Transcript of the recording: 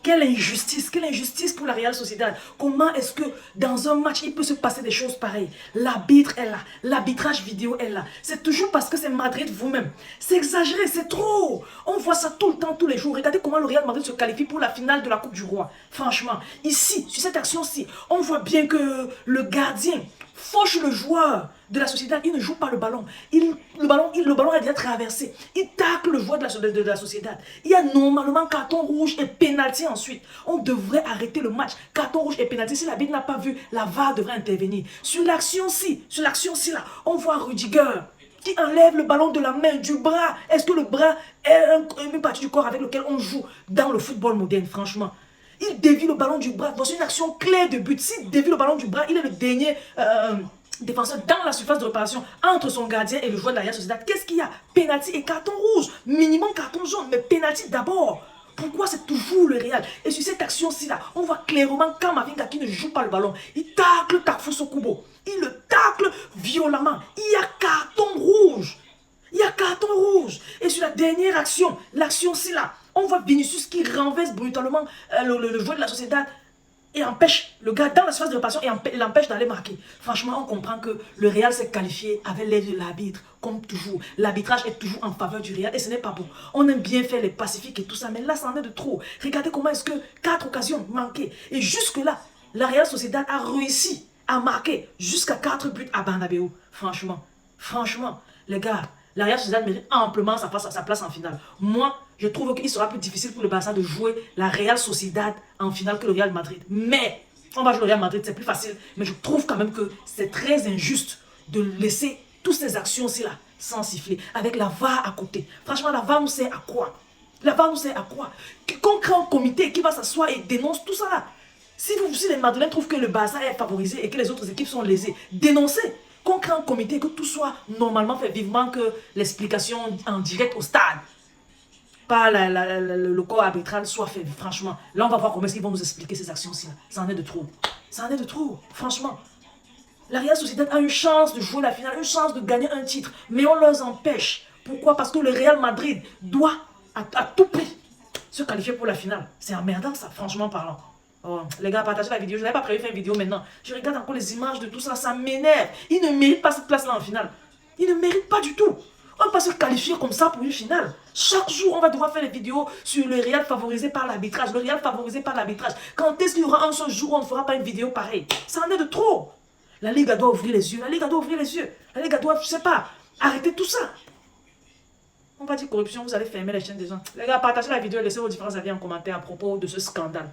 Quelle injustice pour la Real Sociedad. Comment est-ce que dans un match, il peut se passer des choses pareilles? L'arbitre est là, l'arbitrage vidéo est là. C'est toujours parce que c'est Madrid vous-même. C'est exagéré, c'est trop. On voit ça tout le temps, tous les jours. Regardez comment le Real Madrid se qualifie pour la finale de la Coupe du Roi. Franchement, ici, sur cette action-ci, on voit bien que le gardien fauche le joueur de la Sociedad. Il ne joue pas le ballon. Le ballon a déjà traversé. Il tacle le joueur de la Sociedad. Il y a normalement carton rouge et pénalty ensuite. On devrait arrêter le match. Carton rouge et pénalty. Si l'arbitre n'a pas vu, la VAR devrait intervenir. Sur l'action-ci là, on voit Rudiger qui enlève le ballon de la main, du bras. Est-ce que le bras est une partie du corps avec lequel on joue dans le football moderne, franchement? Il dévie le ballon du bras. Voici une action claire de but. S'il dévie le ballon du bras, il est le dernier défenseur dans la surface de réparation entre son gardien et le joueur de la Real Sociedad. Qu'est-ce qu'il y a? Penalty et carton rouge. Minimum carton jaune, mais penalty d'abord. Pourquoi c'est toujours le Real? Et sur cette action-ci là, on voit clairement Camavinga qui ne joue pas le ballon. Il tacle Tafoso Kubo. Il le tacle violemment. Il y a carton rouge. Il y a carton rouge. Et sur la dernière action, l'action-ci là, on voit Vinicius qui renverse brutalement le joueur de la Sociedad et empêche le gars dans la surface de réparation et l'empêche d'aller marquer. Franchement, on comprend que le Real s'est qualifié avec l'aide de l'arbitre, comme toujours. L'arbitrage est toujours en faveur du Real et ce n'est pas bon. On aime bien faire les pacifiques et tout ça, mais là, ça en est de trop. Regardez comment est-ce que 4 occasions manquées. Et jusque-là, la Real Sociedad a réussi à marquer jusqu'à 4 buts à Bernabéu. Franchement, les gars, la Real Sociedad mérite amplement sa place en finale. Moi, je trouve qu'il sera plus difficile pour le Barça de jouer la Real Sociedad en finale que le Real Madrid. Mais, on va jouer le Real Madrid, c'est plus facile. Mais je trouve quand même que c'est très injuste de laisser toutes ces actions-ci là sans siffler, avec la VAR à côté. Franchement, la VAR nous sert à quoi? La VAR nous sert à quoi? Qu'on crée un comité qui va s'asseoir et dénonce tout ça là. Si les Madrilènes trouvent que le Barça est favorisé et que les autres équipes sont lésées, dénoncez. Qu'on crée un comité, que tout soit normalement fait, vivement que l'explication en direct au stade, par le corps arbitral, soit fait. Franchement, là on va voir comment ils vont nous expliquer ces actions-ci. Ça en est de trop. Ça en est de trop, franchement. La Real Sociedad a une chance de jouer la finale, une chance de gagner un titre, mais on leur empêche. Pourquoi? Parce que le Real Madrid doit à tout prix se qualifier pour la finale. C'est emmerdant ça, franchement parlant. Oh, les gars, partagez la vidéo. Je n'avais pas prévu faire une vidéo maintenant. Je regarde encore les images de tout ça. Ça m'énerve. Ils ne méritent pas cette place-là en finale. Ils ne méritent pas du tout. On ne peut pas se qualifier comme ça pour une finale. Chaque jour, on va devoir faire des vidéos sur le Real favorisé par l'arbitrage. Le Real favorisé par l'arbitrage. Quand est-ce qu'il y aura un seul jour où on ne fera pas une vidéo pareille? Ça en est de trop. La Liga doit ouvrir les yeux. La Liga doit ouvrir les yeux. La Liga doit, je sais pas, arrêter tout ça. On va dire corruption, vous allez fermer les chaînes des gens. Les gars, partagez la vidéo et laissez vos différents avis en commentaire à propos de ce scandale.